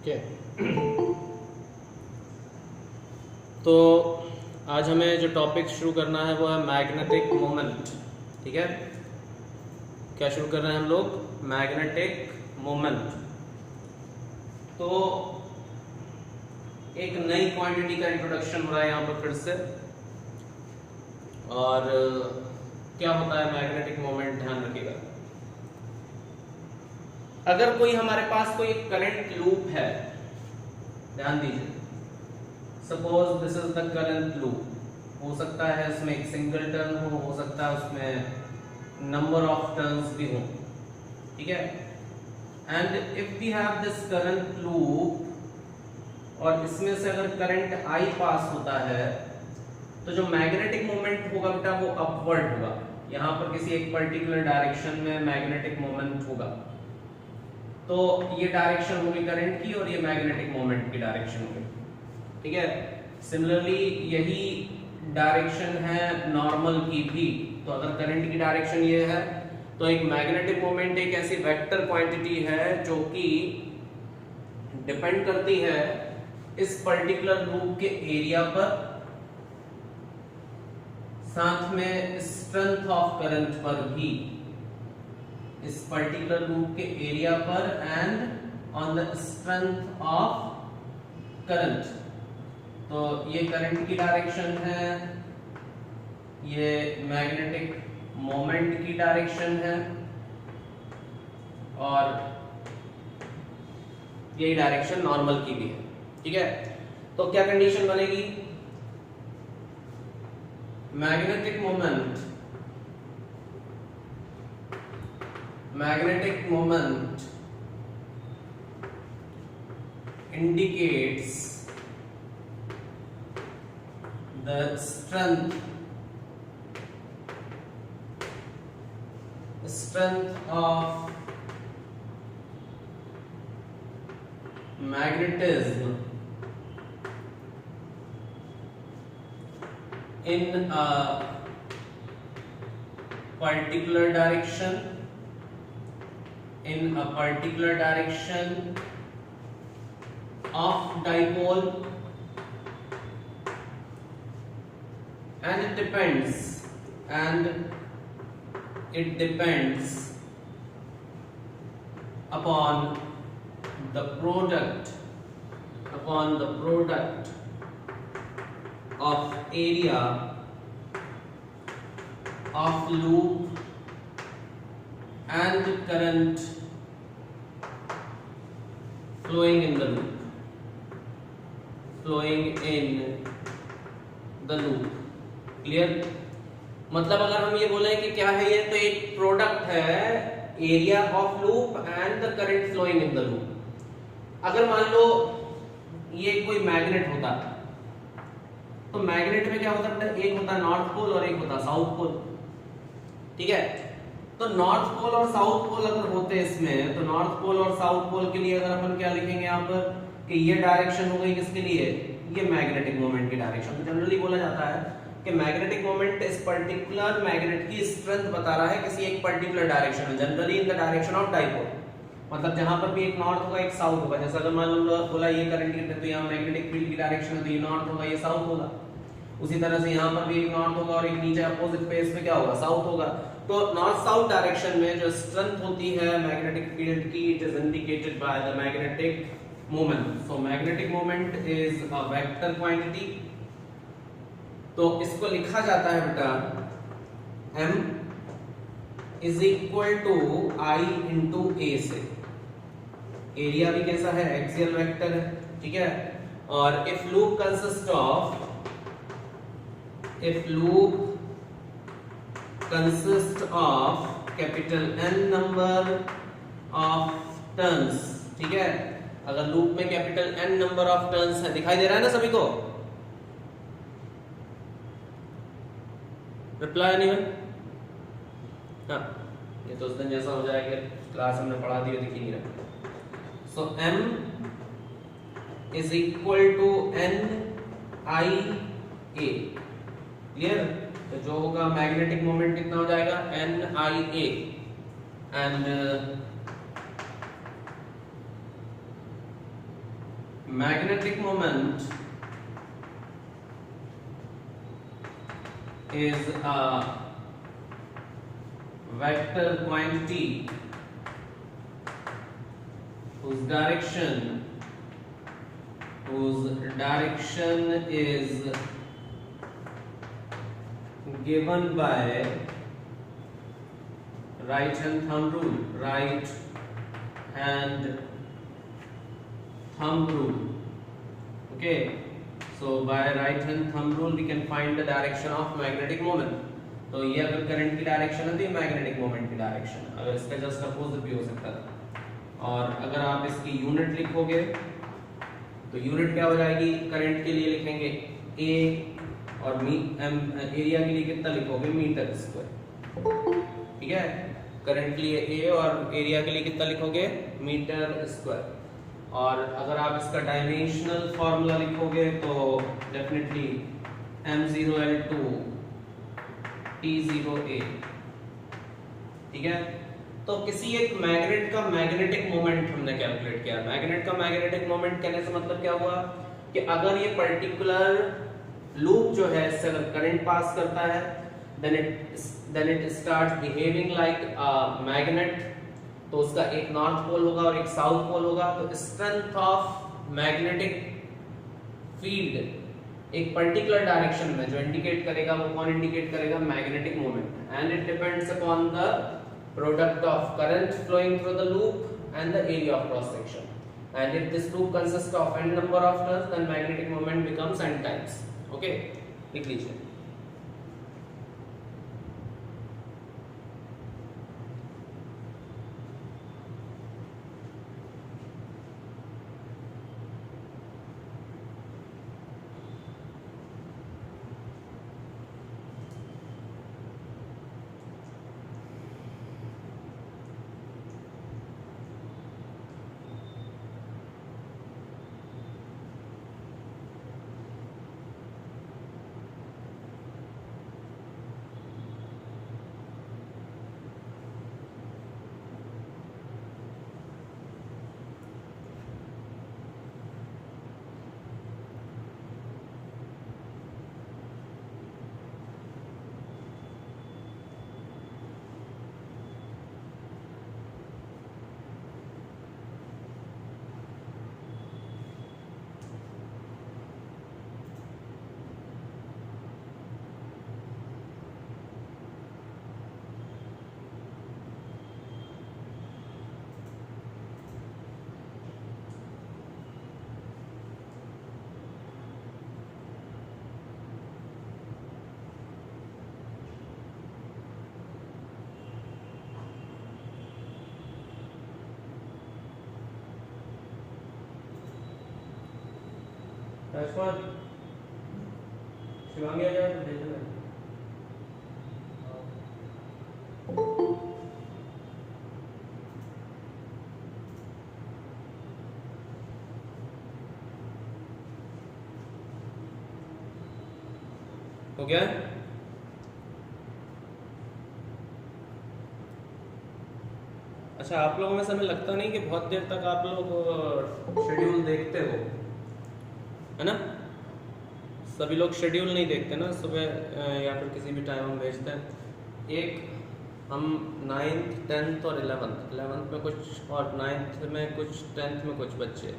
Okay. तो आज हमें जो टॉपिक शुरू करना है वो है मैग्नेटिक मोमेंट। ठीक है, क्या शुरू कर रहे हैं हम लोग? Magnetic moment. तो एक नई क्वांटिटी का इंट्रोडक्शन हो रहा है यहाँ पर फिर से। और क्या होता है मैग्नेटिक मोमेंट, ध्यान रखिएगा। अगर कोई हमारे पास कोई करंट लूप है, ध्यान दीजिए, suppose this is the current loop. हो सकता है इसमें एक सिंगल टर्न हो सकता है उसमें नंबर ऑफ टर्न्स भी हो। ठीक है, and if we have this current loop और इसमें से अगर करंट आई पास होता है तो जो मैग्नेटिक मोमेंट होगा बेटा वो अपवर्ड होगा। यहां पर किसी एक पर्टिकुलर डायरेक्शन में मैग्नेटिक मोमेंट होगा। तो ये डायरेक्शन होगी करंट की और ये मैग्नेटिक मोमेंट की डायरेक्शन होगी। ठीक है, सिमिलरली यही डायरेक्शन है नॉर्मल की भी। तो अगर करंट की डायरेक्शन ये है तो एक मैग्नेटिक मोमेंट एक ऐसी वेक्टर क्वांटिटी है जो कि डिपेंड करती है इस पर्टिकुलर लूप के एरिया पर, साथ में स्ट्रेंथ ऑफ करंट पर भी। इस पर्टिकुलर लूप के एरिया पर and on the strength of current. तो ये करंट की डायरेक्शन है, ये मैग्नेटिक मोमेंट की डायरेक्शन है और यही डायरेक्शन नॉर्मल की भी है। ठीक है, तो क्या कंडीशन बनेगी? Magnetic moment indicates the strength of magnetism in a particular direction of dipole, and it depends upon the product of area of loop and current flowing in the loop. Clear? मतलब अगर हम ये बोले कि क्या है ये, तो एक प्रोडक्ट है area of loop and the current flowing in the loop. अगर मान लो ये कोई मैग्नेट होता तो मैग्नेट में क्या होता है? एक होता नॉर्थ पोल और एक होता साउथ पोल। ठीक है, तो नॉर्थ पोल और साउथ पोल अगर होते इसमें, तो नॉर्थ पोल और साउथ पोल के लिए अगर अपन क्या लिखेंगे यहाँ पर कि ये डायरेक्शन हो गई किसके लिए? ये मैग्नेटिक मोमेंट की डायरेक्शन। तो जनरली बोला जाता है कि मैग्नेटिक मोमेंट इस पर्टिकुलर मैग्नेट की स्ट्रेंथ बता रहा है किसी एक पर्टिकुलर डायरेक्शन में, generally in the direction of dipole. मतलब जहां पर भी एक नॉर्थ होगा एक साउथ होगा। जैसे अगर मान लो बोला ये करंट की, तो यहाँ मैग्नेटिक फील्ड की डायरेक्शन है तो ये नॉर्थ होगा ये साउथ होगा। उसी तरह से यहाँ पर भी एक नॉर्थ होगा और एक नीचे अपोजिट फेस में क्या होगा? साउथ होगा। तो नॉर्थ साउथ डायरेक्शन में जो स्ट्रेंथ होती है मैग्नेटिक फील्ड की, it is indicated by the magnetic moment. So magnetic moment is a vector quantity. तो इसको लिखा जाता है बेटा m is equal to I into A से। एरिया भी कैसा है? एक्सियल वेक्टर है। ठीक है, और if loop consist of capital N number of turns. ठीक है, अगर लूप में capital N number of turns है, दिखाई दे रहा है ना सभी को? Reply anyone? हाँ, ये तो उस दिन जैसा हो जाएगा क्लास हमने पढ़ा दी दिख ही नहीं रहा। So m is equal to N I A। Clear? तो जो होगा मैग्नेटिक मोमेंट कितना हो जाएगा? NIA। And magnetic moment is a vector quantity whose direction is given by right hand thumb rule. Okay, so by right hand thumb rule we can find the direction of magnetic moment. तो ये अगर current की direction है तो ये magnetic moment की direction है, अगर इसका जस्ट अपोजिट भी हो सकता है। और अगर आप इसकी यूनिट लिखोगे तो यूनिट क्या हो जाएगी, करंट के लिए लिखेंगे A और एरिया के लिए कितना लिखोगे, मीटर स्क्वायर। ठीक है, करंट के लिए A और एरिया के लिए कितना लिखोगे, मीटर स्क्वायर। और अगर आप इसका डायमेंशनल फॉर्मूला लिखोगे तो डेफिनेटली m0l2 t0a। ठीक है, तो किसी एक मैग्नेट का मैग्नेटिक मोमेंट हमने कैलकुलेट किया। मैग्नेट का मैग्नेटिक मोमेंट कहने से मतलब क्या हुआ कि अगर ये पर्टिकुलर लूप जो है इससे अगर करंट पास करता है then it starts behaving like a magnet। तो उसका एक नॉर्थ पोल होगा और एक साउथ पोल होगा। तो स्ट्रेंथ ऑफ मैग्नेटिक फील्ड एक पर्टिकुलर डायरेक्शन में जो इंडिकेट करेगा वो कौन इंडिकेट करेगा, magnetic moment. And it depends upon the product of current flowing through the loop and the area of cross section. And if this loop consist of n number of turns then magnetic moment becomes n times. Okay, लिख लीजिए। राजकुमार शिवांगी आ जाए तो भेज देना। हो गया? अच्छा, आप लोगों में से हमें लगता नहीं कि बहुत देर तक आप लोग शेड्यूल देखते हो, है ना? सभी लोग शेड्यूल नहीं देखते ना, सुबह या फिर किसी भी टाइम हम भेजते हैं। एक हम 9th 10th और 11th में कुछ और 9th में कुछ 10th में कुछ बच्चे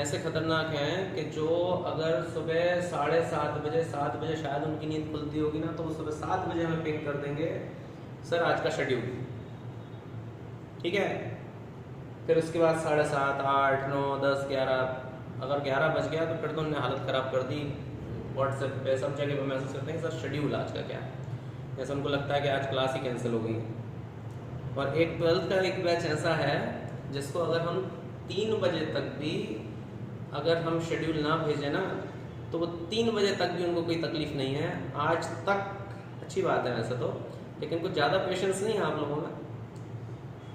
ऐसे खतरनाक हैं कि जो अगर सुबह 7:30 बजे 7 बजे शायद उनकी नींद खुलती होगी ना, तो वो सुबह 7 बजे हमें पिंग कर देंगे, सर आज का शेड्यूल। ठीक है, फिर उसके बाद 7:30 8 9 10 11, अगर 11 बज गया तो फिर तो उन्होंने हालत ख़राब कर दी। व्हाट्सएप पे सब जगह पे मैसेज करते हैं सर शेड्यूल आज का क्या है, जैसे उनको लगता है कि आज क्लास ही कैंसिल हो गई है। और एक 12th का एक बैच ऐसा है जिसको अगर हम 3 बजे तक भी अगर हम शेड्यूल ना भेजें ना, तो वो 3 बजे तक भी उनको कोई तकलीफ नहीं है। आज तक अच्छी बात है वैसे तो, लेकिन कुछ ज़्यादा पेशेंस नहीं है आप लोगों में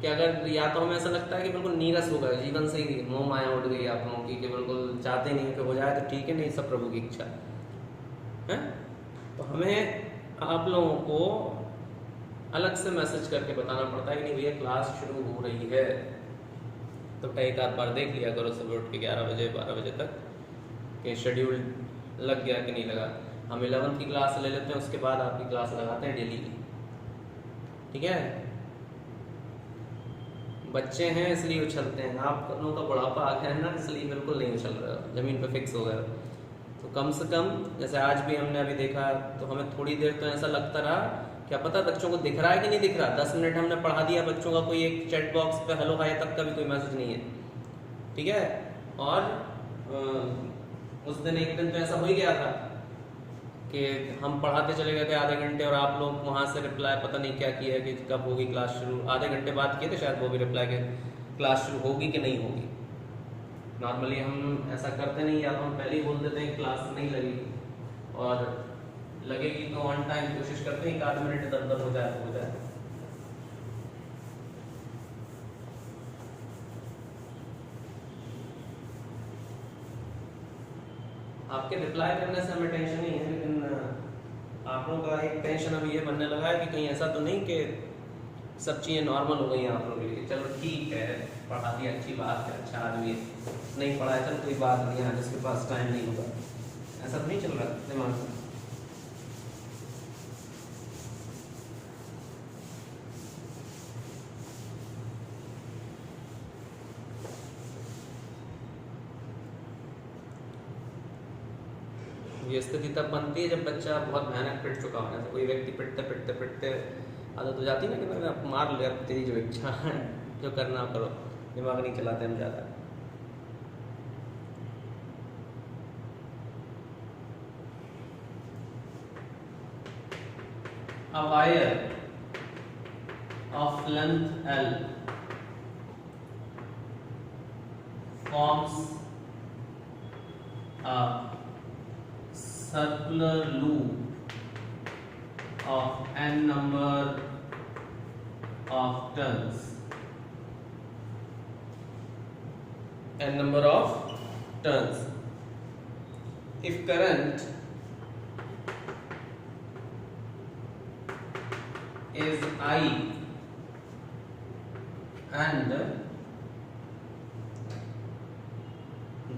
कि अगर या तो हमें ऐसा लगता है कि बिल्कुल नीरस हो गए, जीवन से ही मोह माया उड़ गई आप लोगों की, कि बिल्कुल चाहते नहीं कि हो जाए तो ठीक है, नहीं सब प्रभु की इच्छा है। तो हमें आप लोगों को अलग से मैसेज करके बताना पड़ता है कि नहीं भैया क्लास शुरू हो रही है। तो एक आध बार देख लिया करो सुबह उठ के 11 बजे 12 बजे तक कि शेड्यूल लग गया कि नहीं लगा। हम 11th की क्लास ले लेते हैं, उसके बाद आपकी क्लास लगाते हैं डेली की, ठीक है। बच्चे हैं इसलिए उछलते हैं, आप लोगों का बुढ़ापा आ गया है ना, इसलिए बिल्कुल नहीं उछल रहे हो, ज़मीन पे फिक्स हो गए। तो कम से कम जैसे आज भी हमने अभी देखा तो हमें थोड़ी देर तो ऐसा लगता रहा, क्या पता बच्चों को दिख रहा है कि नहीं दिख रहा। 10 मिनट हमने पढ़ा दिया बच्चों का, कोई एक चैट बॉक्स पे हेलो हाय तक का भी कोई मैसेज नहीं है, ठीक है। और उस दिन एक दिन तो ऐसा हो ही गया था कि हम पढ़ाते चले गए थे आधे घंटे और आप लोग वहाँ से रिप्लाई पता नहीं क्या किया कि कब होगी क्लास शुरू। आधे घंटे बाद किए थे शायद वो भी रिप्लाई के क्लास शुरू होगी कि नहीं होगी। नॉर्मली हम ऐसा करते नहीं, या तो हम पहले ही बोल देते हैं क्लास नहीं लगेगी, और लगेगी तो ऑन टाइम कोशिश करते हैं एक आध मिनट इधर उधर हो जाए तो हो जाए। आपके रिप्लाई करने से हमें टेंशन नहीं है, लेकिन आप लोगों का एक टेंशन अभी ये बनने लगा है कि कहीं ऐसा तो नहीं कि सब चीज़ें नॉर्मल हो गई हैं आप लोगों के लिए। चलो ठीक है, पढ़ा दिया, अच्छी बात है, अच्छा आदमी है, नहीं पढ़ाया चलो कोई बात नहीं है, जिसके पास टाइम नहीं होगा, ऐसा तो नहीं चल रहा दिमाग में। ये स्थिति तब बनती है जब बच्चा बहुत भयानक पिट चुका होने से। कोई व्यक्ति पिटते पिटते पिटते आदत हो जाती है ना कि मैंने आप मार लिया, तेरी जो इच्छा है जो करना करो, दिमाग नहीं चलाते हम ज़्यादा। A wire of length L forms a circular loop of n number of turns. N number of turns. If current is I and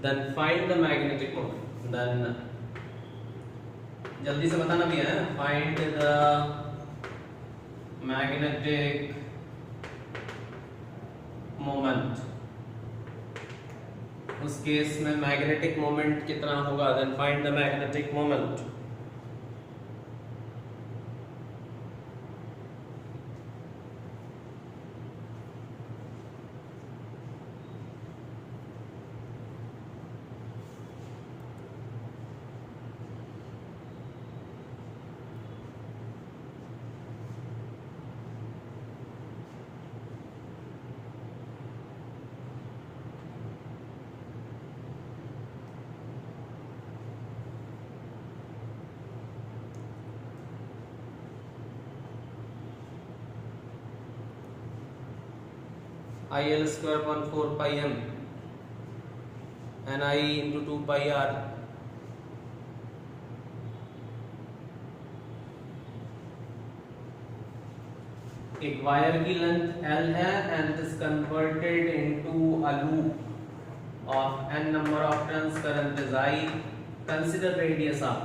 then find the magnetic moment. Then जल्दी से बताना भी है, find the magnetic moment. उस case में magnetic moment कितना होगा, then find the magnetic moment. IL square upon 4 pi m and I into 2 pi r. एक वायर की लेंथ L है and it is converted into a loop of n number of turns, current is I, consider radius r.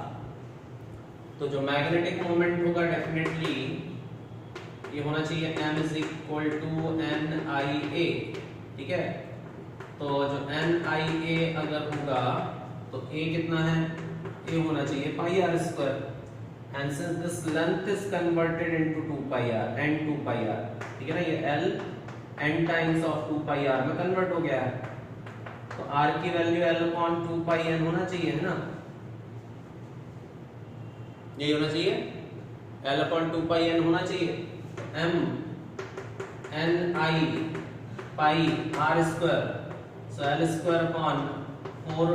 तो जो magnetic moment होगा definitely ये होना चाहिए m is equal to N I A, ठीक है। तो जो एन आई ए अगर होगा तो a कितना है, a होना चाहिए pi are square, and since this length is converted into 2 pi R and 2 pi R, ठीक है ना, ये l n times of 2 pi R में कन्वर्ट हो गया है। तो r की value l upon 2 pi n होना चाहिए, है ना, यही होना चाहिए, l अपॉन 2 पाई n होना चाहिए। m n i pi r square, so l square upon 4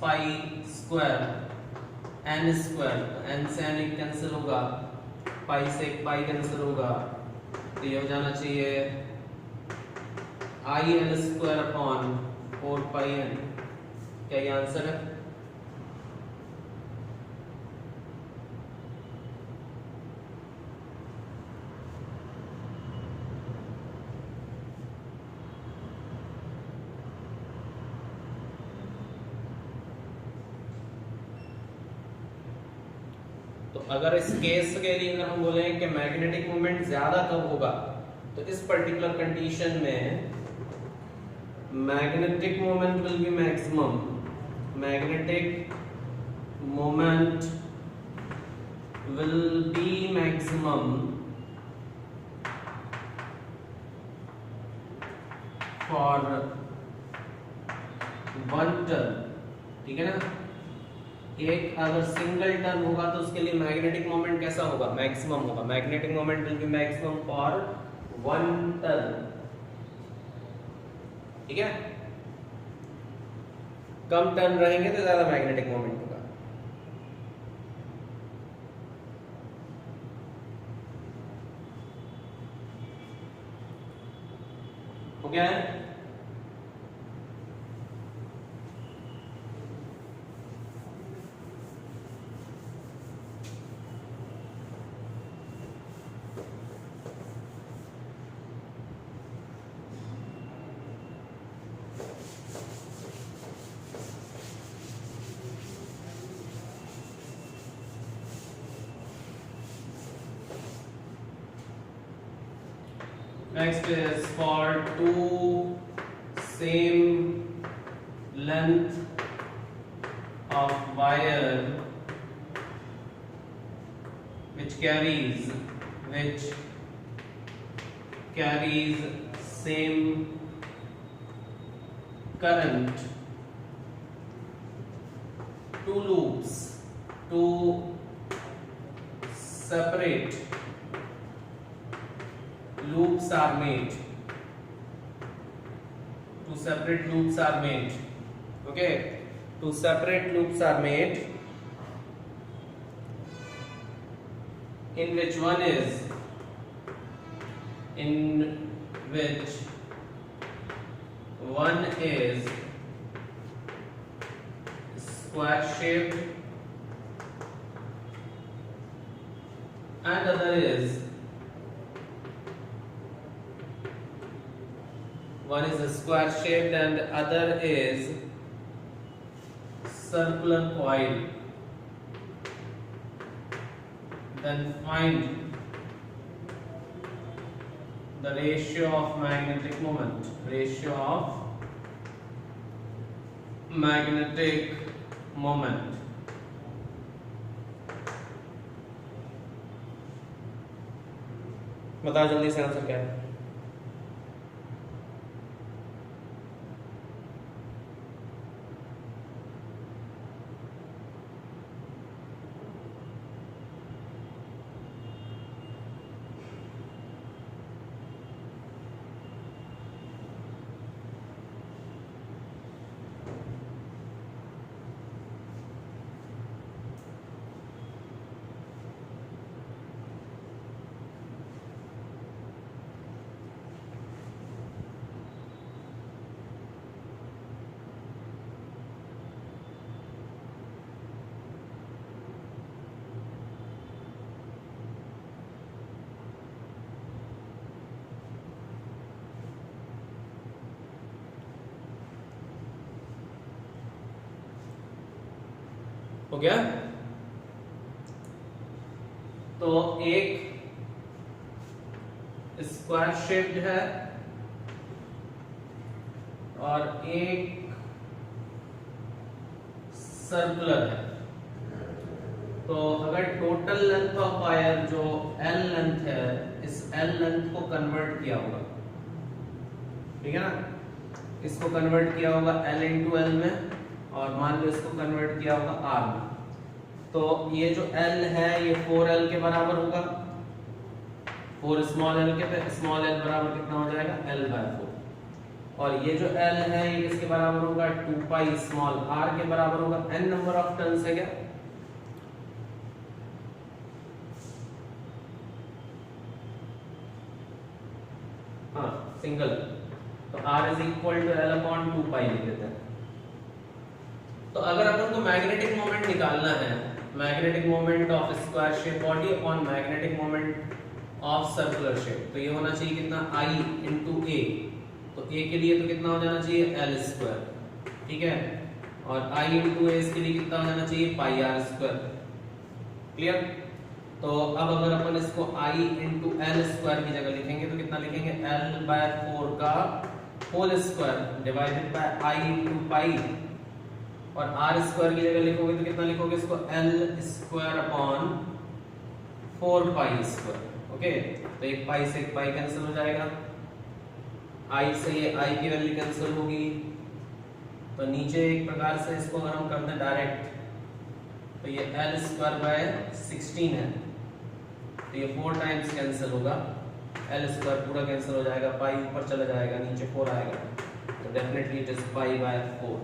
pi square n square, n से n कैंसिल होगा, पाई से पाई कैंसिल होगा, तो ये हो जाना चाहिए i l square upon 4 pi n। क्या ये आंसर है? अगर इस केस के लिए अगर हम बोले कि मैग्नेटिक मोमेंट ज्यादा कब होगा, तो इस पर्टिकुलर कंडीशन में magnetic moment will be maximum, magnetic moment will be maximum for 1 turn, ठीक है ना। एक अगर सिंगल टर्न होगा तो उसके लिए मैग्नेटिक मोमेंट कैसा होगा, मैक्सिमम होगा। Magnetic moment will be maximum for 1 turn, ठीक है। कम टर्न रहेंगे तो ज्यादा मैग्नेटिक मोमेंट होगा। हो गया है। Next is for two same length of wire which carries same current, two loops, two separate loops are made, two separate loops are made, okay, two separate loops are made, in which one is square shaped and other is one is a square shaped and other is circular coil. Then find the ratio of magnetic moment, ratio of magnetic moment. बताओ जल्दी से answer क्या है। हो गया। तो एक square shaped है और एक सर्कुलर है। तो अगर टोटल लेंथ ऑफ वायर जो L लेंथ है, इस L लेंथ को कन्वर्ट किया होगा, ठीक है ना, इसको कन्वर्ट किया होगा L इंटू L में, और मान लो इसको कन्वर्ट किया होगा R में। तो ये जो L है ये 4L के बराबर होगा, 4 स्मॉल l के, पे स्मॉल l बराबर कितना हो जाएगा, L/4। और ये जो L है ये किसके बराबर होगा, 2 पाई स्मॉल r के बराबर होगा। n नंबर ऑफ टर्न्स है क्या, हाँ सिंगल, तो r is equal to L/2 pi लिख देते हैं। तो अगर अपन को मैग्नेटिक मोमेंट निकालना है, magnetic moment of square shape body upon magnetic moment of circular shape, तो ये होना चाहिए कितना, I इंटू A। तो A के लिए तो कितना हो जाना चाहिए, L², ठीक है, और I इंटू A के लिए कितना हो जाना चाहिए, पाई R²। क्लियर। तो अब अगर अपन इसको i इंटू एल स्क्वायर की जगह लिखेंगे तो कितना लिखेंगे, l बाय 4 का whole square divided by i into pi, और r स्क्वायर की जगह लिखोगे तो कितना लिखोगे इसको, l square upon 4 pi square. Okay, तो एक पाई से एक पाई कैंसिल हो जाएगा, i से ये i की वैल्यू कैंसिल होगी, तो नीचे एक प्रकार से इसको अगर हम कर दें डायरेक्ट तो ये l स्क्वायर बाय 16 है, तो ये 4 टाइम्स कैंसिल होगा, l स्क्वायर पूरा कैंसिल हो जाएगा, पाई ऊपर चला जाएगा, नीचे 4 आएगा, तो definitely it is pi by 4।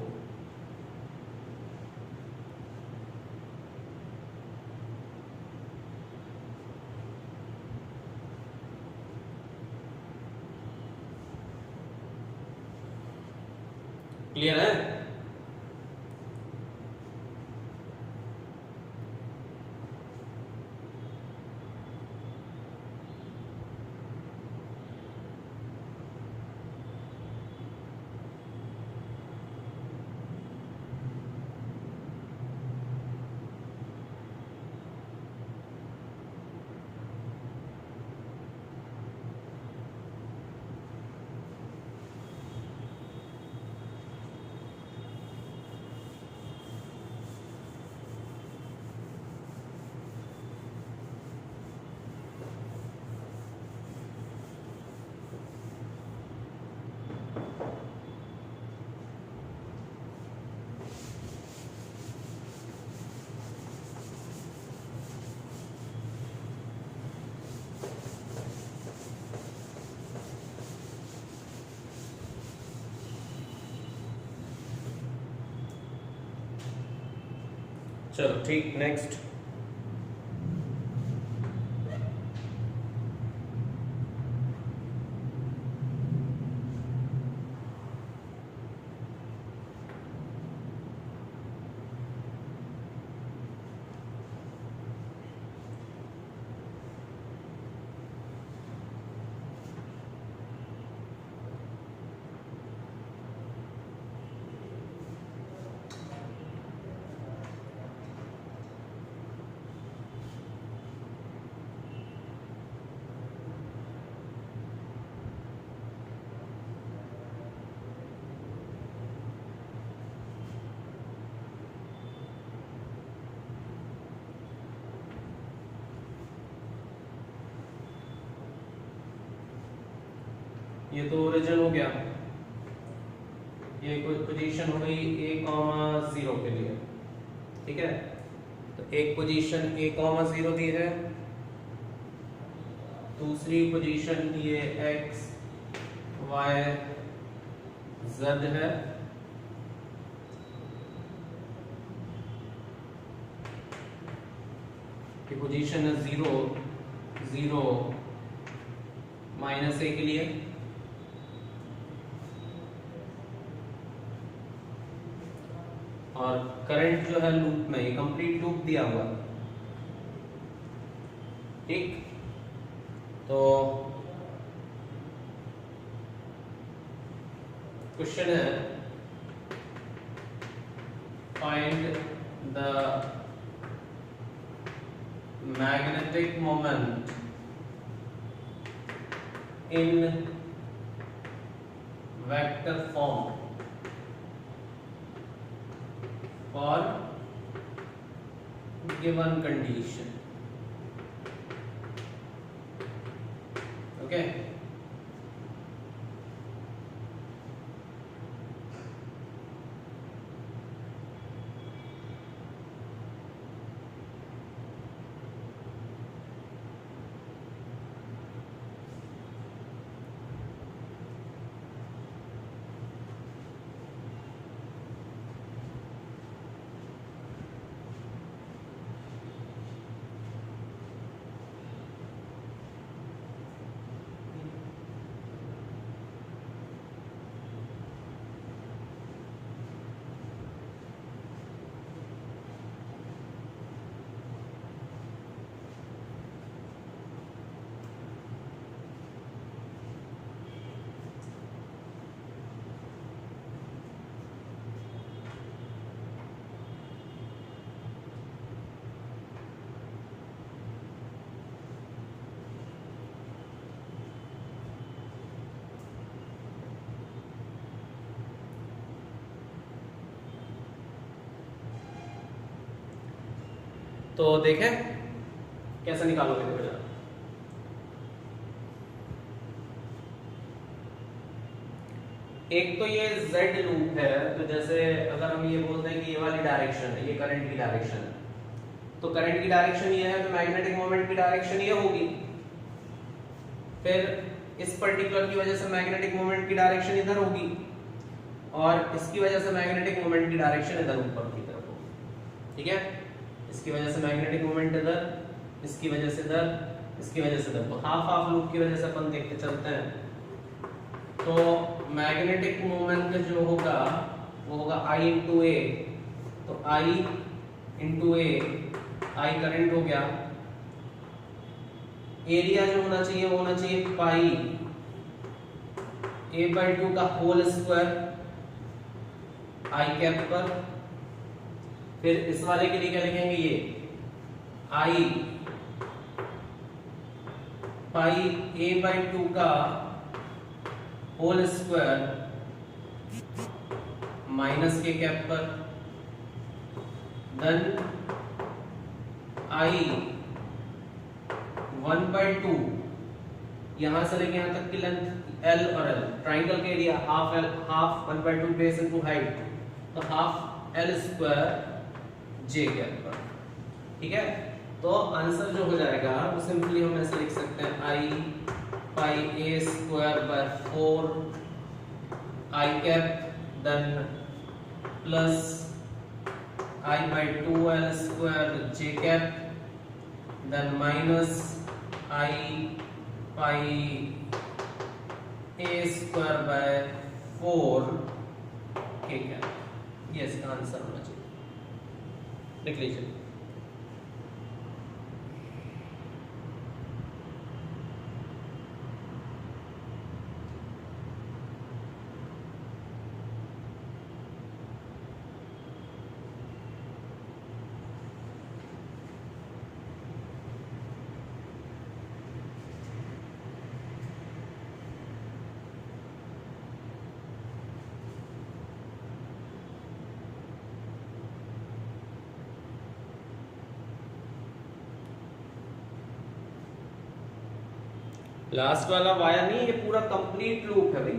Clear है? चलो ठीक, नेक्स्ट। ये तो ओरिजिन हो गया, ये कोई पोजीशन हो गई a, 0 के लिए, ठीक है। तो एक पोजीशन a, 0 दी है, दूसरी पोजीशन ये x, y, z है, ये पोजीशन है 0, 0, -a के लिए, और करंट जो है लूप में, ये कंप्लीट लूप दिया हुआ, ठीक। तो क्वेश्चन है find the magnetic moment in vector form for given condition, okay। तो देखें कैसे निकालोगे, देखो जरा। एक तो ये z लूप है, तो जैसे अगर हम ये बोलते हैं कि ये वाली डायरेक्शन है, ये करंट की डायरेक्शन है, तो करंट की डायरेक्शन ये है, तो मैग्नेटिक मोमेंट की डायरेक्शन ये होगी। फिर इस पर्टिकुलर की वजह से मैग्नेटिक मोमेंट की डायरेक्शन इधर होगी, और इसकी वजह से मैग्नेटिक मोमेंट की डायरेक्शन इधर ऊपर की तरफ होगी। ठीक है, इसकी वजह से मैग्नेटिक मोमेंट इधर, इसकी वजह से इधर, इसकी वजह से इधर। तो हाफ हाफ लूप की वजह से अपन देखते चलते हैं। तो मैग्नेटिक मोमेंट जो होगा वो होगा I इंटू ए। तो I into A, I current हो गया। एरिया जो होना चाहिए वो होना चाहिए पाई a/2 का होल स्क्वायर I कैप पर। फिर इस वाले के लिए क्या लिखेंगे, ये I पाई a/2 का होल स्क्वायर माइनस के कैप पर, देन I 1/2 यहां से लेके यहां तक की लेंथ L और L, ट्राइंगल के area half L, half 1/2 base into height, तो half L square J cap पर। ठीक है, तो आंसर जो हो जाएगा वो सिंपली हम ऐसे लिख सकते हैं I pi a square by 4 I cap, then plus I/2 L square J cap, then minus I pi a square by 4 K cap. ये इसका आंसर होना चाहिए, लिख लीजिए। लास्ट वाला वायर नहीं, ये पूरा कंप्लीट लूप है भाई,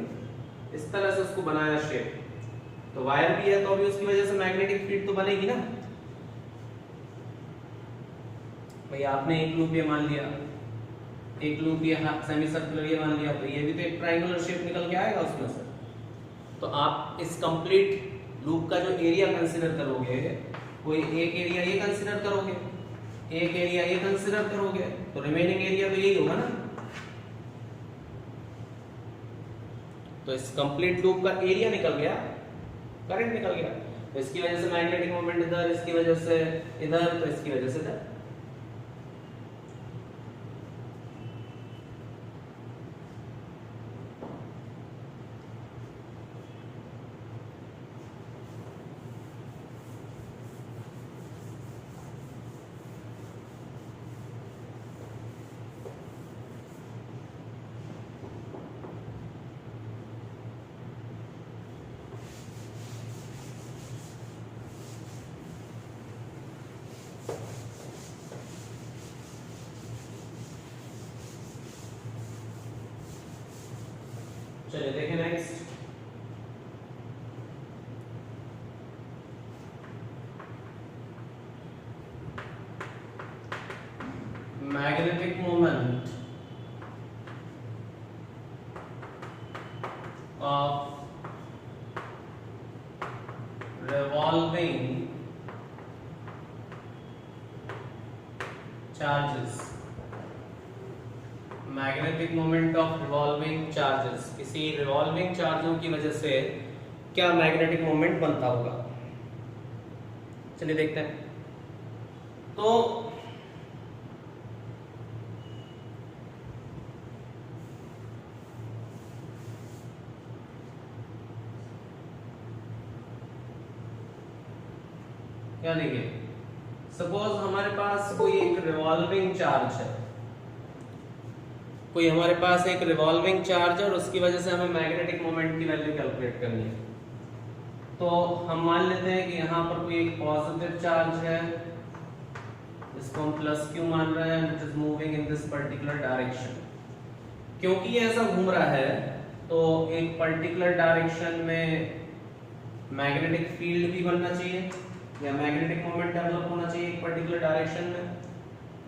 इस तरह से उसको बनाया शेप। तो वायर भी है तो अभी उसकी वजह से मैग्नेटिक फील्ड तो बनेगी ना भाई। आपने एक लूप ये मान लिया, एक लूप ये सेमी सर्कुलर ये मान लिया, तो ये भी तो एक ट्रायंगुलर शेप निकल के आएगा उसमें से। तो आप इस कंप्लीट लूप का जो एरिया कंसीडर करोगे, कोई एक एरिया ये कंसीडर करोगे, एक एरिया ये कंसीडर करोगे, तो रिमेनिंग एरिया तो यही होगा ना। तो इस कंप्लीट लूप का एरिया निकल गया, करंट निकल गया। तो इसकी वजह से मैग्नेटिक मोमेंट इधर, इसकी वजह से इधर, तो इसकी वजह से इधर। चलिए देखें next. Magnetic moment of revolving charges, magnetic moment of revolving charges, किसी रिवॉल्विंग चार्जों की वजह से क्या मैग्नेटिक मोमेंट बनता होगा। चलिए देखते हैं। तो क्या देखिए, सपोज हमारे पास कोई एक रिवॉल्विंग चार्ज है, कोई हमारे पास एक रिवॉल्विंग चार्ज है और उसकी वजह से हमें मैग्नेटिक मोमेंट की वैल्यू कैलकुलेट करनी है। तो हम मान लेते हैं कि यहाँ पर कोई एक पॉजिटिव चार्ज है, इसको हम प्लस क्यू मान रहे हैं, which is moving in this particular direction. क्योंकि ये ऐसा घूम रहा है तो एक पर्टिकुलर डायरेक्शन में मैग्नेटिक फील्ड भी बनना चाहिए या मैग्नेटिक मोमेंट डेवलप होना चाहिए एक पर्टिकुलर डायरेक्शन में।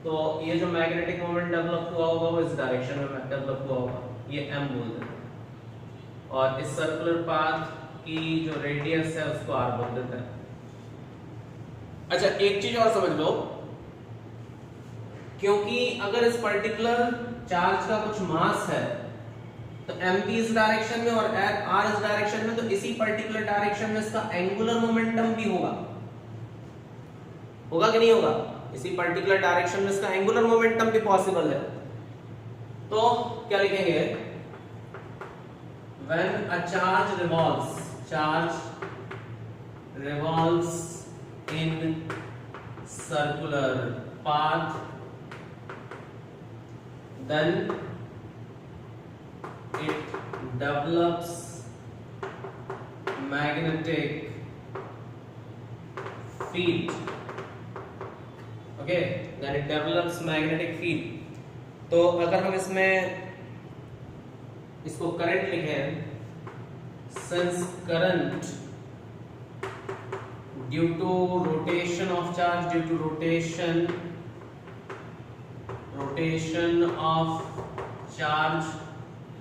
तो ये जो मैग्नेटिक मोमेंट डेवलप हुआ होगा वो इस डायरेक्शन में डेवलप हुआ होगा, ये m बोल देते हैं। और इस सर्कुलर पाथ की जो रेडियस है उसको r बोल देते हैं। अच्छा एक चीज और समझ लो, क्योंकि अगर इस पर्टिकुलर चार्ज का कुछ मास है तो m भी इस डायरेक्शन में और r इस डायरेक्शन में, तो इसी पर्टिकुलर डायरेक्शन में इसका एंगुलर मोमेंटम भी होगा कि नहीं होगा? इसी पर्टिकुलर डायरेक्शन में इसका एंगुलर मोमेंटम भी पॉसिबल है। तो क्या लिखेंगे? when a charge revolves in circular path, then it develops magnetic field. Okay, then it develops magnetic field. तो अगर हम इसमें इसको करंट लिखें, since current due to rotation of charge, due to rotation of charge,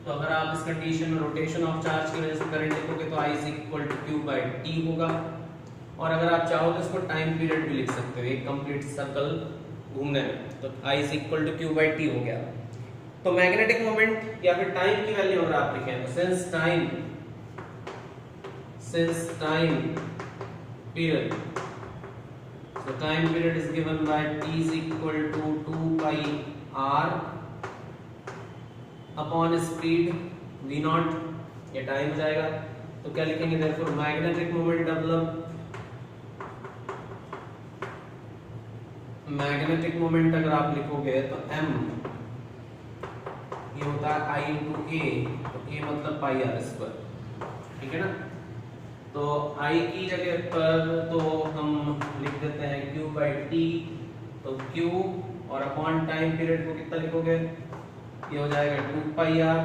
तो अगर आप इस कंडीशन में रोटेशन ऑफ चार्ज की वजह से करंट लिखोगे तो I is equal to Q by T होगा। और अगर आप चाहो तो इसको टाइम पीरियड भी लिख सकते हो एक कंप्लीट सर्कल घूमने में, तो I is equal to Q by T हो गया। तो मैग्नेटिक मोमेंट या फिर टाइम की वैल्यू अगर आप लिखें तो since time period, so time period is given by T is equal to 2 pi r upon speed v not, ये टाइम हो जाएगा। तो क्या लिखेंगे? therefore magnetic moment develop, magnetic moment अगर आप लिखोगे तो m ये होता है I into a, तो a मतलब पाई आर स्क्वायर, ठीक है ना। तो I की जगह पर तो हम लिख देते हैं Q by T, तो Q और अपॉन टाइम पीरियड को कितना लिखोगे? ये हो जाएगा 2 pi r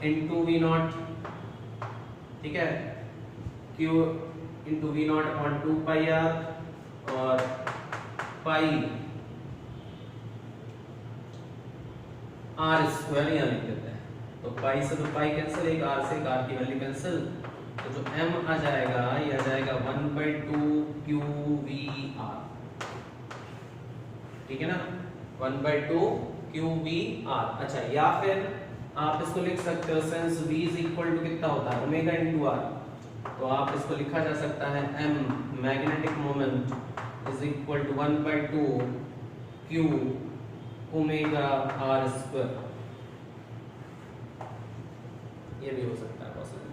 into v not, ठीक है, Q into v not upon 2 pi r और पाई आर स्क्वायर यहाँ लिख देते हैं। तो पाई से तो पाई कैंसिल, एक आर से एक आर की वैल्यू कैंसिल, तो जो m आ जाएगा ये आ जाएगा 1/2 QVR, ठीक है ना, 1/2 QVR। अच्छा, या फिर आप इसको लिख सकते हो since v is equal to कितना होता है ओमेगा इनटू r, तो आप इसको लिखा जा सकता है m magnetic moment is equal to 1/2 Q omega r square, ये भी हो सकता है पॉसिबल।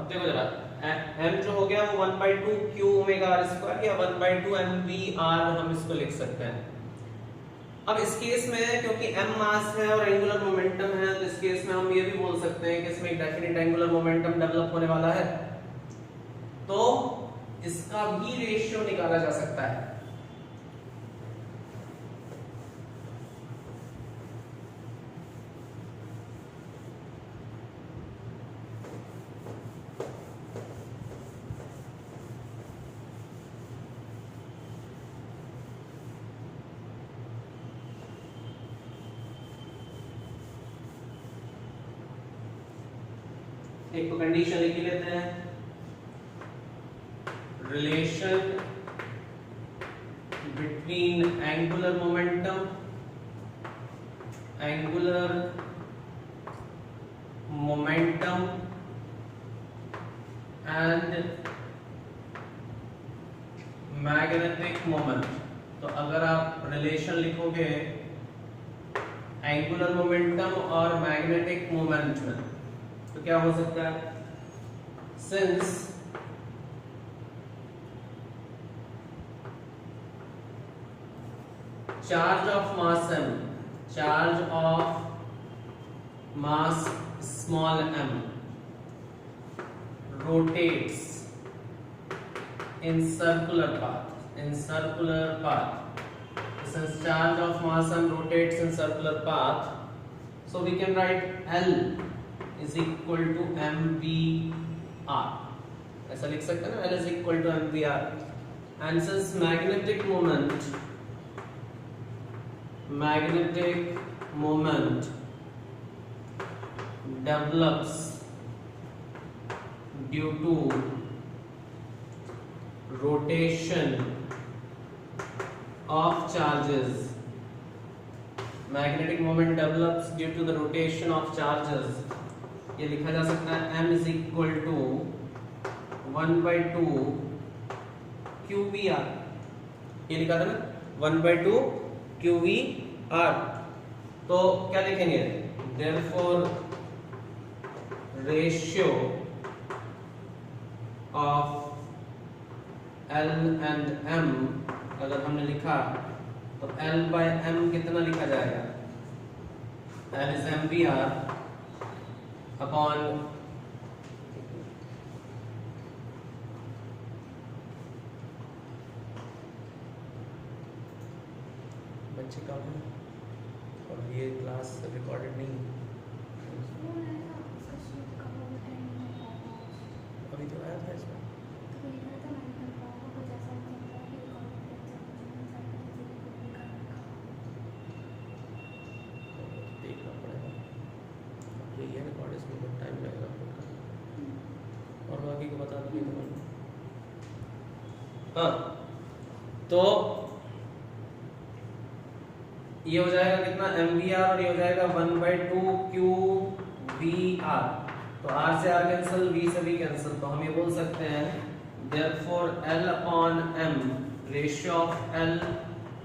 देखो जरा, m जो हो गया वो 1/2 q ओमेगा r स्क्वायर या 1/2 mv r हम इसको लिख सकते हैं। अब इस केस में क्योंकि m मास है और एंगुलर मोमेंटम है, तो इस केस में हम ये भी बोल सकते हैं कि इसमें एक डेफिनेट एंगुलर मोमेंटम डेवलप होने वाला है, तो इसका भी रेशियो निकाला जा सकता है। एक तो कंडीशन लिख लेते हैं, relation between angular momentum and magnetic moment. तो अगर आप रिलेशन लिखोगे एंगुलर मोमेंटम और मैग्नेटिक मोमेंट में, तो क्या हो सकता है, since charge of mass small m rotates in circular path, since charge of mass m rotates in circular path, so we can write L is equal to mvr, ऐसा लिख सकते हैं ना, L is equal to mvr, and since magnetic moment develops due to rotation of charges, magnetic moment develops due to the rotation of charges, ये लिखा जा सकता है m is equal to 1/2 qvr, ये लिखा था ना 1/2 qvr। तो क्या लिखेंगे, therefore ratio of L and m अगर हमने लिखा तो L/m कितना लिखा जाएगा, L is mvr अपॉन बच्चे कहाँ हैं और ये क्लास रिकॉर्डेड नहीं, अभी तो आया था इसमें। देखना पड़ेगा, यही है रिकॉर्ड, इसमें बहुत टाइम लगेगा और बाकी को बता दूंगी तुम्हें। हाँ, तो ये हो जाएगा कितना mvr और ये हो जाएगा 1/2 qvr, तो r से r कैंसिल, v से v कैंसिल, तो हम ये बोल सकते हैं therefore L upon m, ratio of L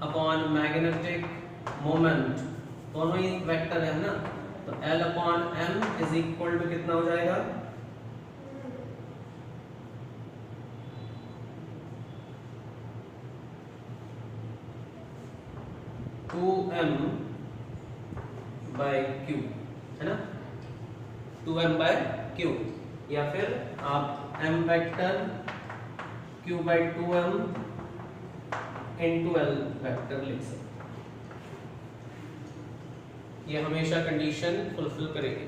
upon magnetic moment, दोनों ही वेक्टर है ना, तो L upon m is equal to कितना हो जाएगा, टू m बाई क्यू, है ना, 2m बाई क्यू, या फिर आप m vector q by 2m into l vector लिख सकते, ये हमेशा कंडीशन फुलफिल करेगी।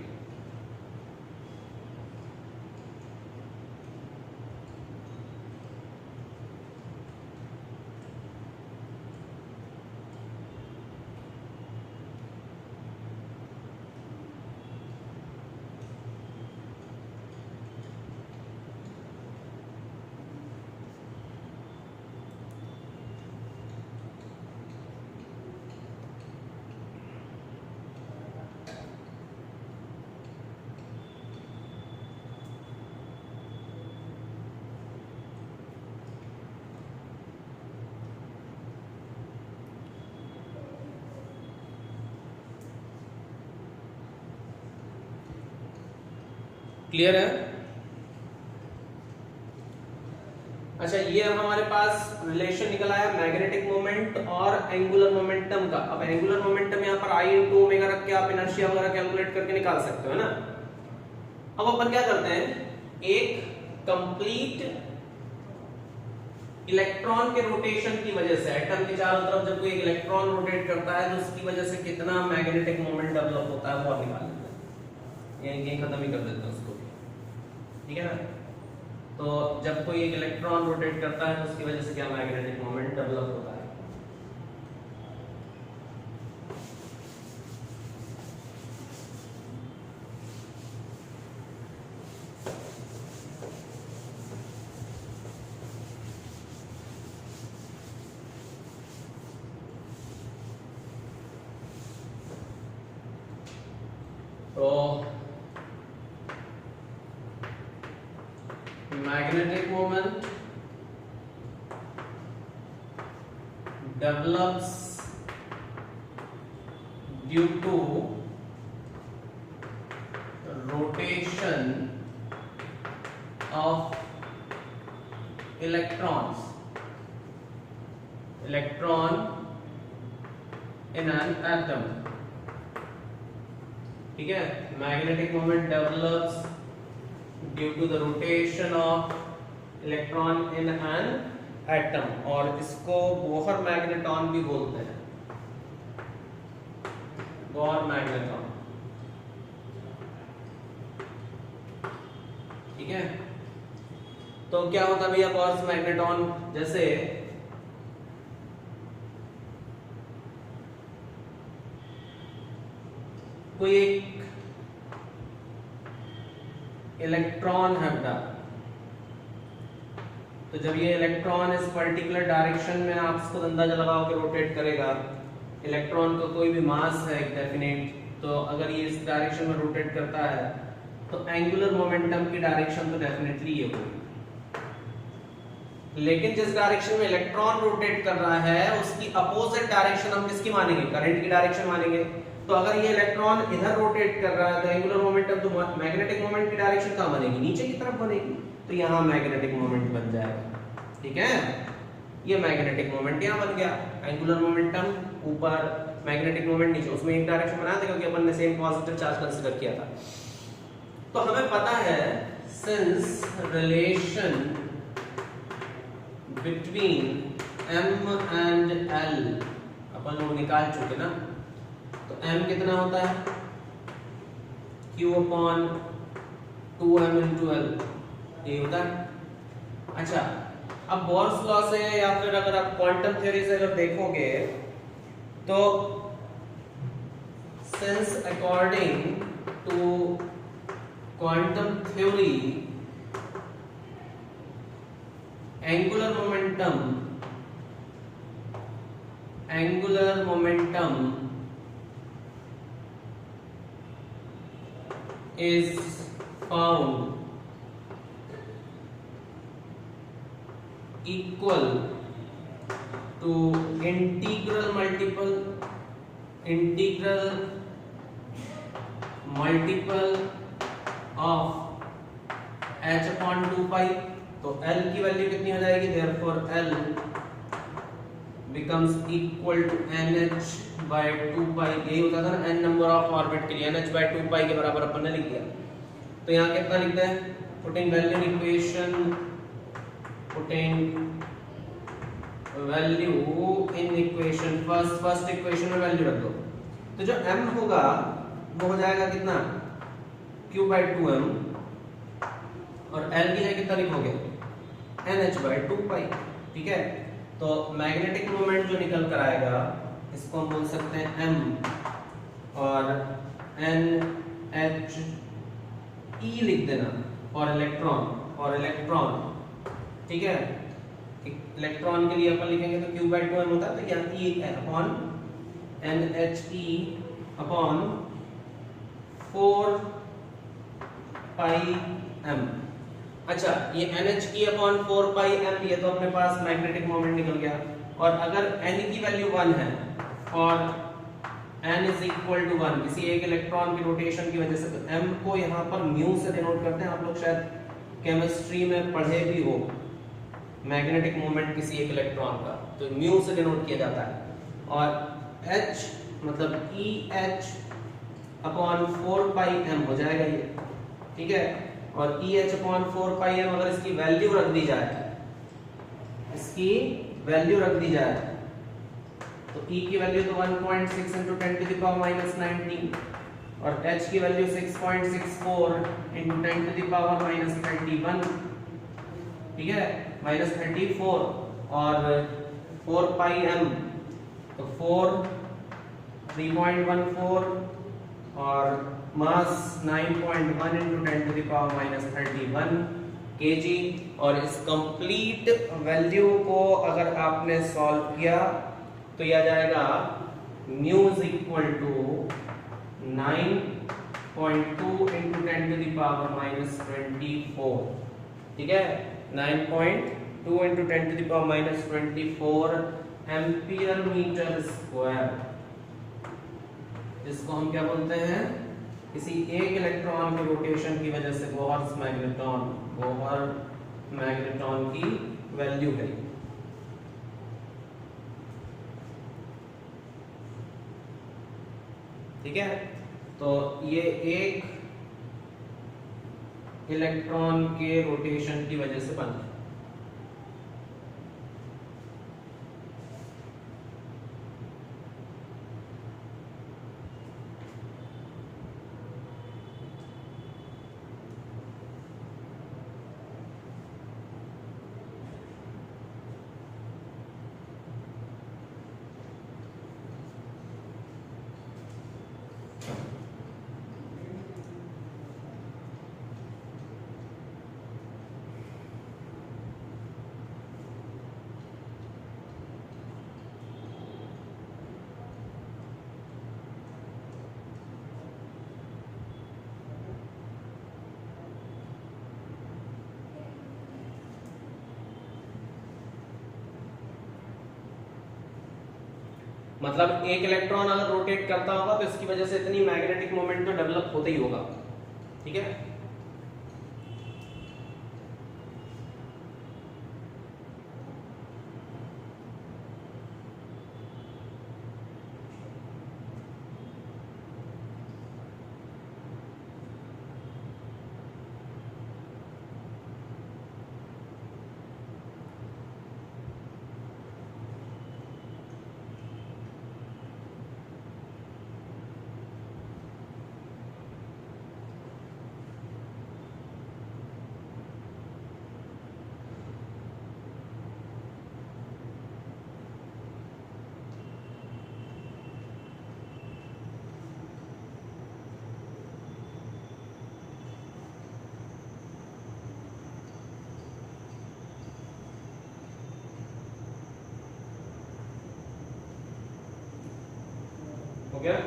क्लियर है? अच्छा, ये अब हमारे पास रिलेशन निकल आया मैग्नेटिक मोमेंट और एंगुलर मोमेंटम का। अब एंगुलर मोमेंटम यहाँ पर आई इंटू ओमेगा रख के आप इनर्शिया वगैरह कैलकुलेट करके निकाल सकते हो, है ना। अब अपन क्या करते हैं, एक कंप्लीट इलेक्ट्रॉन के रोटेशन की वजह से, एटम के चारों तरफ जब कोई इलेक्ट्रॉन रोटेट करता है तो उसकी वजह से कितना मैग्नेटिक मोमेंट डेवलप होता है वो आप निकाल लेते हैं, यही खत्म ही कर देते हैं उसको, ठीक है ना। तो जब कोई एक इलेक्ट्रॉन रोटेट करता है तो उसकी वजह से क्या मैग्नेटिक मोमेंट डेवलप होता है। तो magnetic moment develops due to rotation of electrons in an atom, ठीक है। Magnetic moment develops due to the rotation of electron in an atom, और इसको बोहर मैग्नेटॉन भी बोलते हैं, बोहर मैग्नेटॉन, ठीक है। तो क्या होता है भैया बोहर मैग्नेटॉन, जैसे कोई एक इलेक्ट्रॉन है बेटा, तो जब ये इलेक्ट्रॉन इस पर्टिकुलर डायरेक्शन में आप इसको अंदाजा लगाओ कि रोटेट करेगा, इलेक्ट्रॉन का कोई भी मास है एक डेफिनेट, तो अगर ये इस डायरेक्शन में रोटेट करता है तो एंगुलर मोमेंटम की डायरेक्शन तो डेफिनेटली ये होगी, लेकिन जिस डायरेक्शन में इलेक्ट्रॉन रोटेट कर रहा है उसकी अपोजिट डायरेक्शन हम किसकी मानेंगे, करंट की डायरेक्शन मानेंगे। तो अगर ये इलेक्ट्रॉन इधर रोटेट कर रहा है तो एंगुलर मोमेंटम तो मैग्नेटिक मोमेंट की डायरेक्शन कहां बनेगी, नीचे की तरफ बनेगी, तो यहां मैग्नेटिक मोमेंट बन जाएगा, ठीक है। ये मैग्नेटिक मोमेंट यहां बन गया, एंगुलर मोमेंटम ऊपर, मैग्नेटिक मोमेंट नीचे, उसमें एक डायरेक्शन बनाया था क्योंकि अपन ने सेम पॉजिटिव चार्ज कंसीडर किया था। तो हमें पता है since relation between m and l अपन लोग निकाल चुके ना, तो m कितना होता है q upon 2m into l, ये होता है। अच्छा, अब बोर्स लॉ से या फिर अगर आप क्वांटम थ्योरी से अगर देखोगे तो since according to quantum theory angular momentum is found equal to integral multiple of h upon 2 pi। तो L की वैल्यू कितनी हो जाएगी, therefore L becomes equal to NH by 2 pi। यही होता था ना n नंबर ऑफ ऑर्बिट के लिए, NH by 2 pi के बराबर अपन ने लिख दिया। तो यहाँ कितना लिखते हैं, putting value in equation, first equation में वैल्यू रख दो, तो जो m होगा वो हो जाएगा कितना q by 2m, और L की जगह कितना लिखोगे NH by 2 pi, ठीक है। तो मैग्नेटिक मोमेंट जो निकल कर आएगा इसको हम बोल सकते हैं m, और NH E लिख देना और इलेक्ट्रॉन, ठीक है। इलेक्ट्रॉन के लिए अपन लिखेंगे तो q by 2m होता है, तो यहाँ E upon NHE upon 4 pi m। अच्छा, ये NHE अपॉन 4 pi m, ये तो अपने पास मैग्नेटिक मोमेंट निकल गया। और अगर n की वैल्यू 1 है और n इज इक्वल टू 1 किसी एक इलेक्ट्रॉन की रोटेशन की वजह से, तो m को यहाँ पर म्यू से डिनोट करते हैं, आप लोग शायद केमिस्ट्री में पढ़े भी हो, मैग्नेटिक मोमेंट किसी एक इलेक्ट्रॉन का, तो म्यू से डिनोट किया जाता है। और H मतलब EH अपॉन 4 पाई m हो जाएगा ये, ठीक है। और EH अपॉन 4 पाई m अगर इसकी वैल्यू रख दी जाए, इसकी वैल्यू रख दी जाए, तो E की वैल्यू तो 1.6 into 10 to the power minus 19 और H की value 6.64 into 10 to the power minus 21, ठीक है, माइनस 34 और 4 पाई m तो 4 3.14 और mass 9.1 into 10 to the power minus 31 kg। और इस कंप्लीट वैल्यू को अगर आपने सॉल्व किया तो यह आ जाएगा mu is equal to 9.2 into 10 to the power minus 24, ठीक है, 9.2 into 10 to the power minus 24 ampere metre square. इसको हम क्या बोलते हैं, किसी एक इलेक्ट्रॉन के रोटेशन की वजह से बोहर्स मैग्नेट्रॉन की वैल्यू है। ठीक है, तो ये एक इलेक्ट्रॉन के रोटेशन की वजह से बनता है। मतलब एक इलेक्ट्रॉन अगर रोटेट करता होगा तो इसकी वजह से इतनी मैग्नेटिक मोमेंट तो डेवलप होता ही होगा, ठीक है। हो गया।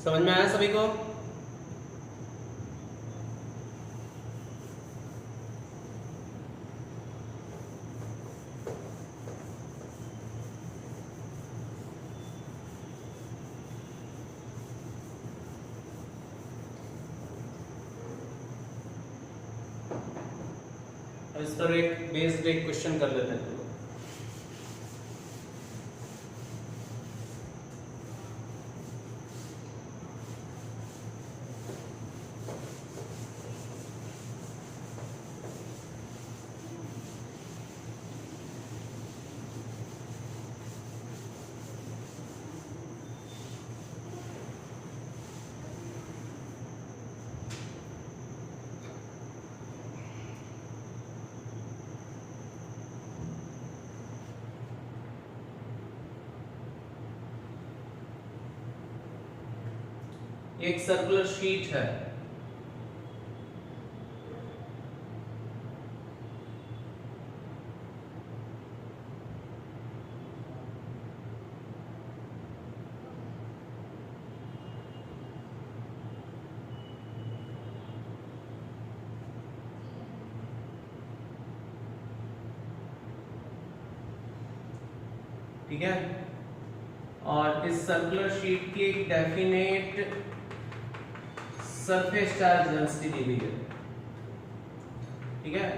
समझ में आया सभी को? इस पर एक बेस्ड एक क्वेश्चन कर लेते हैं। एक सर्कुलर शीट है, ठीक है। और इस सर्कुलर शीट की एक डेफिनेट सरफेस चार्ज डेंसिटी दी हुई है, ठीक है।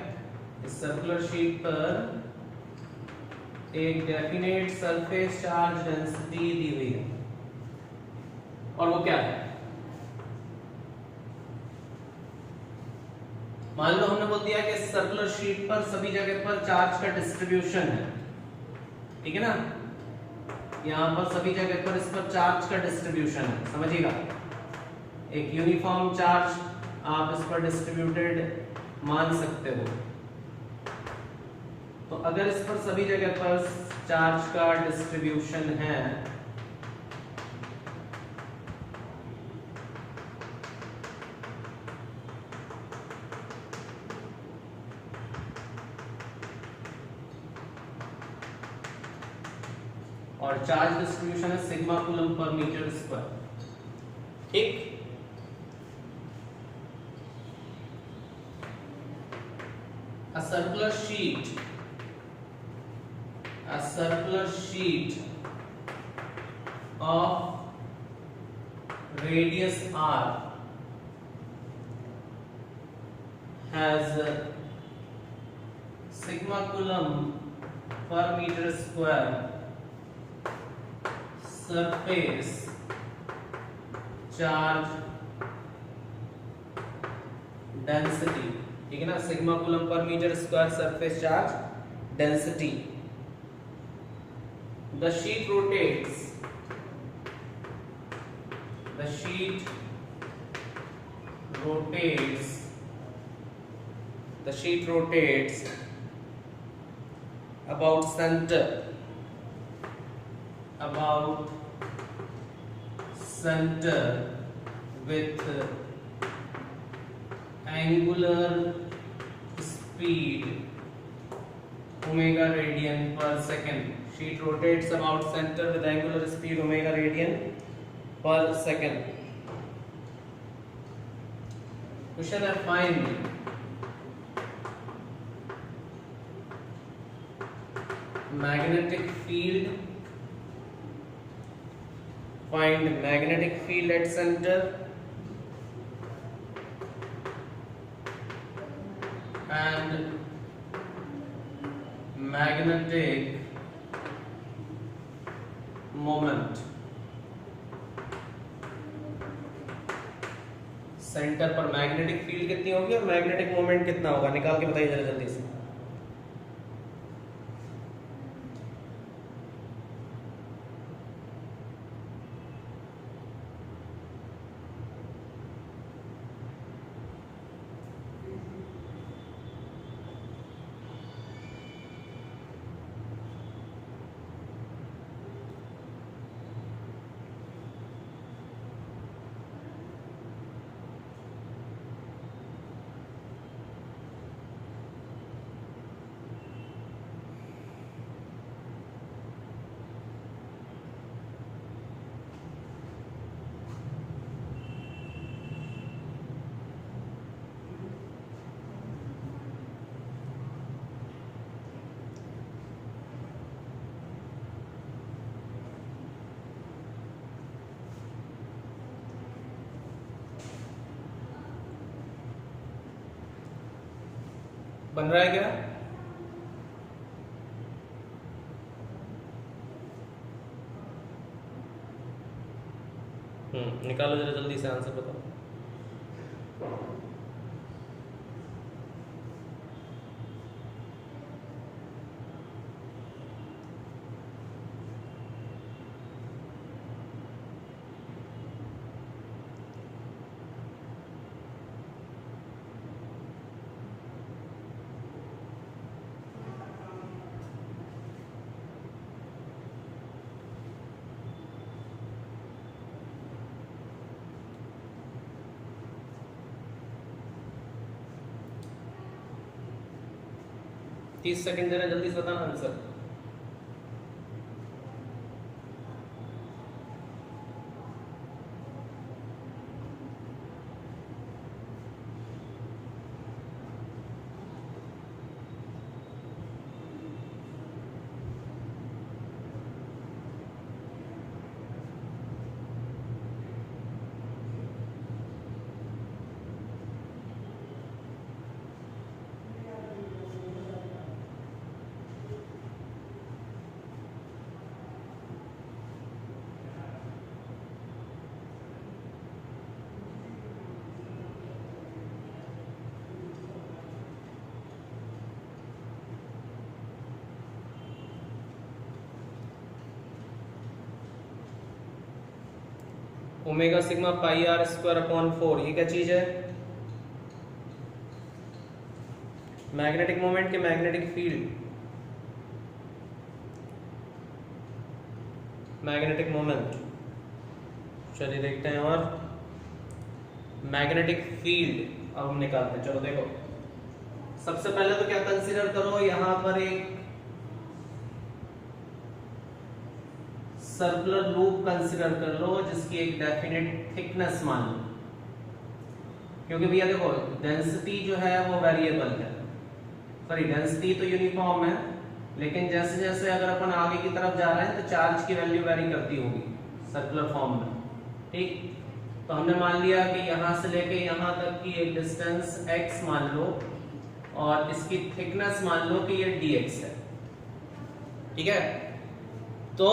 इस सर्कुलर शीट पर एक डेफिनेट सरफेस चार्ज डेंसिटी दी हुई है, और वो क्या है? मान लो हमने बोल दिया कि सर्कुलर शीट पर सभी जगह पर चार्ज का डिस्ट्रीब्यूशन है, ठीक है ना। यहां पर सभी जगह पर इस पर चार्ज का डिस्ट्रीब्यूशन है, समझिएगा। एक यूनिफॉर्म चार्ज आप इस पर डिस्ट्रीब्यूटेड मान सकते हो। तो अगर इस पर सभी जगह पर चार्ज का डिस्ट्रीब्यूशन है, और चार्ज डिस्ट्रीब्यूशन है sigma coulomb per metre square, ठीक। A circular sheet of radius r has sigma coulomb per meter square surface charge density, ठीक है ना। Sigma coulomb per metre square surface charge density. The sheet rotates about center with angular speed omega radian per second. Sheet rotates about center with angular speed omega radian per second. Question है, find magnetic field at center and magnetic moment. Centre पर magnetic field कितनी होगी और magnetic moment कितना होगा, निकाल के बताइए जरा जल्दी से। बन रहा है क्या? निकालो जरा जल्दी से, आंसर बताओ। तीस सेकंड देना, जल्दी से बताना answer. Omega sigma pi are square upon 4, ये क्या चीज है? मैग्नेटिक मोमेंट के मैग्नेटिक फील्ड, मैग्नेटिक मोमेंट। चलिए देखते हैं, और मैग्नेटिक फील्ड अब हम निकालते हैं। चलो देखो, सबसे पहले तो क्या कंसीडर करो, यहां पर एक सर्कुलर लूप कंसीडर कर लो जिसकी एक डेफिनेट थिकनेस मान लो, क्योंकि भैया देखो डेंसिटी जो है वो वेरिएबल है, सॉरी डेंसिटी तो यूनिफॉर्म है, लेकिन जैसे जैसे अगर अपन आगे की तरफ जा रहे हैं तो चार्ज की वैल्यू वेरी करती होगी सर्कुलर फॉर्म में, ठीक। तो हमने मान लिया कि यहां से लेके यहां तक की एक डिस्टेंस x मान लो और इसकी थिकनेस मान लो कि ये dx है, ठीक है। तो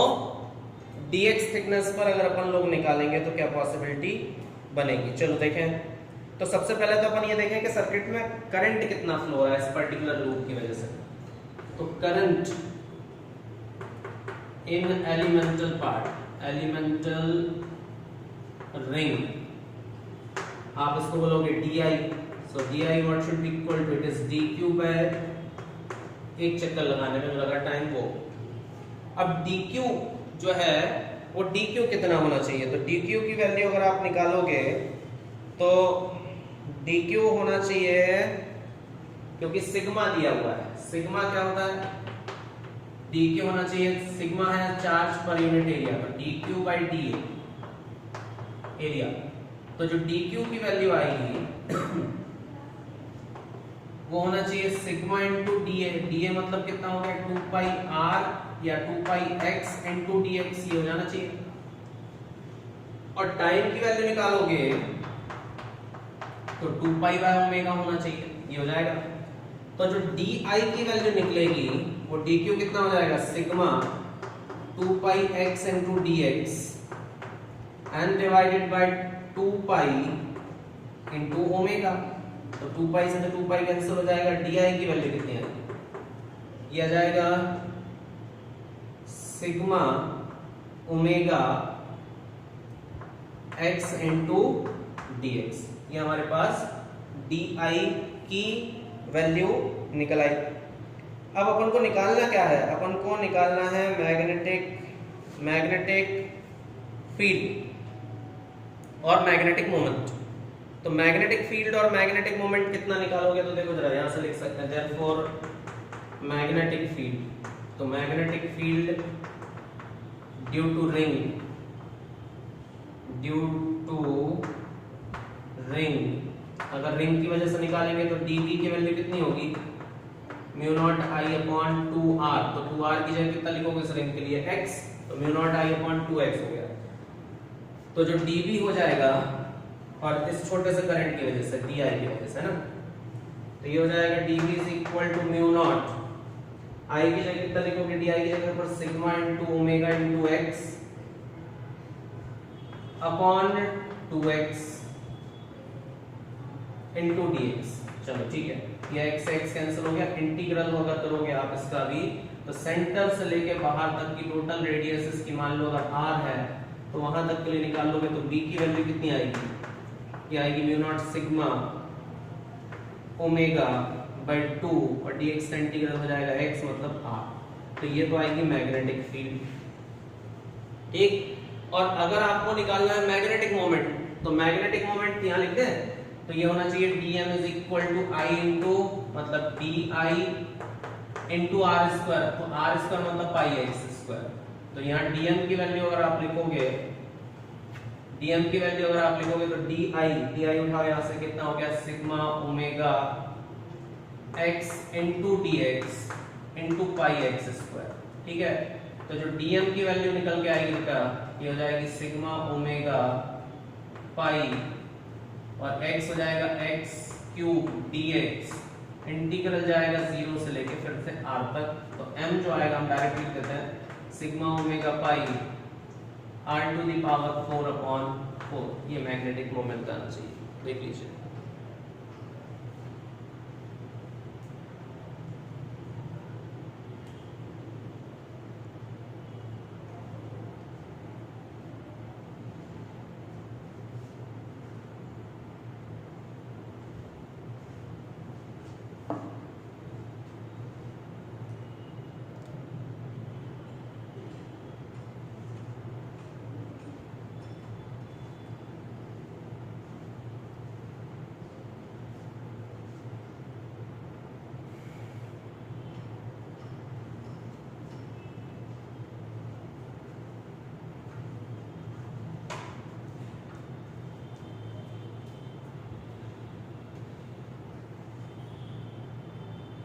dx थिकनेस पर अगर अपन लोग निकालेंगे तो क्या पॉसिबिलिटी बनेगी, चलो देखें। तो सबसे पहले तो अपन ये देखें कि सर्किट में करंट कितना फ्लो हो रहा है इस पर्टिकुलर लूप की वजह से। तो current in elemental part, elemental ring, आप इसको बोलोगे di, so di what should be equal to, it is dq by, एक चक्कर लगाने में लगा टाइम वो। अब dq जो है वो dq कितना होना चाहिए, तो dq की वैल्यू अगर आप निकालोगे तो dq होना चाहिए, क्योंकि सिग्मा दिया हुआ है, सिग्मा क्या होता है, dq होना चाहिए, सिग्मा है चार्ज पर यूनिट एरिया, तो dq बाई da एरिया। तो जो dq की वैल्यू आएगी वो होना चाहिए सिग्मा इंटू da, da मतलब कितना हो गया 2 पाई r या 2 पाई x इंटू dx, ये हो जाना चाहिए। और टाइम की वैल्यू निकालोगे तो 2 पाई बाय ओमेगा होना चाहिए, ये हो जाएगा। तो जो di की वैल्यू निकलेगी वो dq कितना हो जाएगा, sigma 2 pi x into dx and divided by 2 pi into omega. तो 2 पाई से 2 पाई कैंसिल हो जाएगा, di की वैल्यू कितनी आएगी, ये आ जाएगा sigma omega x into dx, ये हमारे पास di की वैल्यू निकल आई। अब अपन को निकालना क्या है, अपन को निकालना है मैग्नेटिक फील्ड और मैग्नेटिक मोमेंट। तो मैग्नेटिक फील्ड और मैग्नेटिक मोमेंट कितना निकालोगे, तो देखो जरा यहां से लिख सकते हैं, देयरफॉर मैग्नेटिक फील्ड, तो magnetic field due to ring, अगर रिंग की वजह से निकालेंगे तो dv की वैल्यू कितनी होगी, म्यू नॉट आई अपॉन 2r, तो 2r की जगह कितना लिखोगे इस रिंग के लिए x, तो म्यू नॉट आई अपॉन 2x हो गया। तो जो dv हो जाएगा, और इस छोटे से करंट की वजह से di की वजह से, है ना, तो ये हो जाएगा dv is equal to mu naught I की जगह कितना लिखोगे, di की जगह पर sigma into omega into x upon 2x into dx। चलो ठीक है, ये x कैंसिल हो गया, इंटीग्रल अगर करोगे आप इसका भी, तो सेंटर से लेके बाहर तक की टोटल रेडियस इसकी मान लो अगर r है तो वहां तक के लिए निकाल लोगे, तो b की वैल्यू कितनी आएगी, ये आएगी mu naught sigma omega by 2 और dx का इंटीग्रल हो जाएगा x मतलब r। तो ये तो आएगी मैग्नेटिक फील्ड, ठीक। और अगर आपको निकालना है मैग्नेटिक मोमेंट, तो मैग्नेटिक मोमेंट यहां लिख दें, तो ये होना चाहिए dm is equal to I into मतलब di इंटू आर स्क्वायर, तो आर स्क्वायर मतलब पाई एक्स स्क्वायर। तो यहाँ dm की वैल्यू अगर आप लिखोगे, dm की वैल्यू अगर आप लिखोगे तो di उठाओ यहाँ से, कितना हो गया sigma omega x into dx into pi x square, ठीक है। तो जो dm की वैल्यू निकल के आएगी क्या, ये हो जाएगी सिग्मा ओमेगा पाई और x हो जाएगा x क्यूब dx, इंटीग्रल जाएगा 0 से लेके फिर से r तक, तो m जो आएगा हम डायरेक्ट लिख देते हैं sigma omega pi r to the power 4 upon 4, ये मैग्नेटिक मोमेंट आना चाहिए, देख लीजिए।